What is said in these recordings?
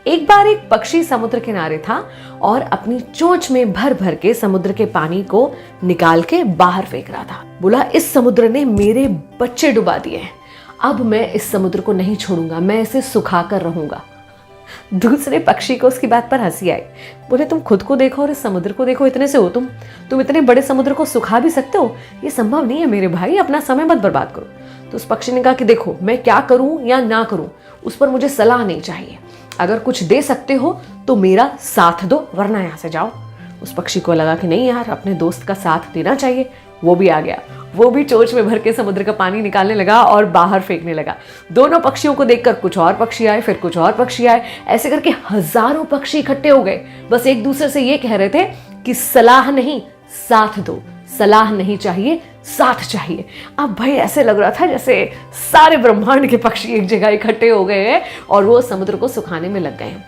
एक बार एक पक्षी समुद्र किनारे था और अपनी चोंच में भर भर के समुद्र के पानी को निकाल के बाहर फेंक रहा था। बोला, इस समुद्र ने मेरे बच्चे डुबा दिए हैं, अब मैं इस समुद्र को नहीं छोड़ूंगा, मैं इसे सुखा कर रहूंगा। दूसरे पक्षी को उसकी बात पर हंसी आई। बोले, तुम खुद को देखो और इस समुद्र को देखो, इतने से हो तुम इतने बड़े समुद्र को सुखा भी सकते हो? ये संभव नहीं है मेरे भाई, अपना समय मत बर्बाद करो। तो उस पक्षी ने कहा कि देखो, मैं क्या करूं या ना करूं उस पर मुझे सलाह नहीं चाहिए, अगर कुछ दे सकते हो तो मेरा साथ दो, वरना यहां से जाओ। उस पक्षी को लगा कि नहीं यार, अपने दोस्त का साथ देना चाहिए। वो भी आ गया, वो भी चोंच में भर के समुद्र का पानी निकालने लगा और बाहर फेंकने लगा। दोनों पक्षियों को देखकर कुछ और पक्षी आए, फिर कुछ और पक्षी आए, ऐसे करके हजारों पक्षी इकट्ठे हो गए। बस एक दूसरे से ये कह रहे थे कि सलाह नहीं, साथ दो, सलाह नहीं चाहिए, साथ चाहिए। अब भाई ऐसे लग रहा था जैसे सारे ब्रह्मांड के पक्षी एक जगह इकट्ठे हो गए हैं और वो समुद्र को सुखाने में लग गए हैं।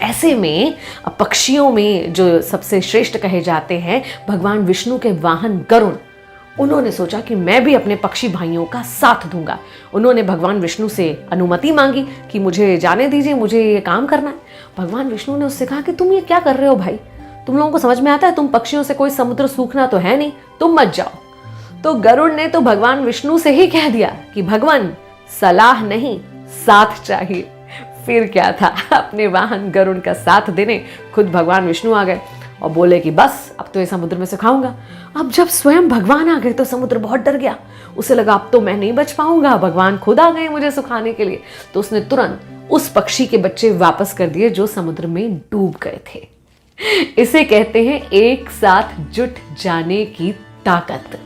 ऐसे में पक्षियों में जो सबसे श्रेष्ठ कहे जाते हैं भगवान विष्णु के वाहन गरुड़, उन्होंने सोचा कि मैं भी अपने पक्षी भाइयों का साथ दूंगा। उन्होंने भगवान विष्णु से अनुमति मांगी कि मुझे जाने दीजिए, मुझे ये काम करना है। भगवान विष्णु ने उससे कहा कि तुम ये क्या कर रहे हो भाई, तुम लोगों को समझ में आता है? तुम पक्षियों से कोई समुद्र सूखना तो है नहीं, तुम मत जाओ। तो गरुड़ ने तो भगवान विष्णु से ही कह दिया कि भगवान, सलाह नहीं, साथ चाहिए। फिर क्या था, अपने वाहन गरुड़ का साथ देने खुद भगवान विष्णु आ गए और बोले कि बस अब तो ये समुद्र में सुखाऊंगा। अब जब स्वयं भगवान आ गए तो समुद्र बहुत डर गया। उसे लगा अब तो मैं नहीं बच पाऊंगा, भगवान खुद आ गए मुझे सुखाने के लिए। तो उसने तुरंत उस पक्षी के बच्चे वापस कर दिए जो समुद्र में डूब गए थे। इसे कहते हैं एक साथ जुट जाने की ताकत।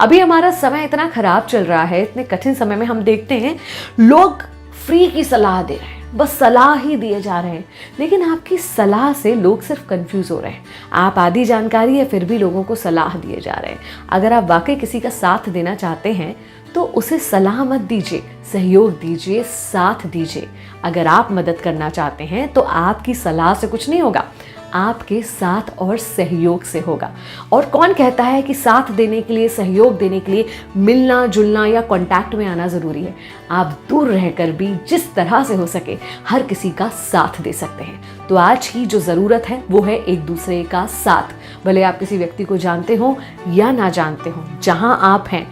अभी हमारा समय इतना खराब चल रहा है, इतने कठिन समय में हम देखते हैं लोग फ्री की सलाह दे रहे हैं, बस सलाह ही दिए जा रहे हैं, लेकिन आपकी सलाह से लोग सिर्फ कंफ्यूज हो रहे हैं। आप आधी जानकारी है फिर भी लोगों को सलाह दिए जा रहे हैं। अगर आप वाकई किसी का साथ देना चाहते हैं तो उसे सलाह मत दीजिए, सहयोग दीजिए, साथ दीजिए। अगर आप मदद करना चाहते हैं तो आपकी सलाह से कुछ नहीं होगा, आपके साथ और सहयोग से होगा। और कौन कहता है कि साथ देने के लिए, सहयोग देने के लिए मिलना जुलना या कांटेक्ट में आना ज़रूरी है? आप दूर रहकर भी जिस तरह से हो सके हर किसी का साथ दे सकते हैं। तो आज की जो ज़रूरत है वो है एक दूसरे का साथ। भले आप किसी व्यक्ति को जानते हो या ना जानते हो, जहाँ आप हैं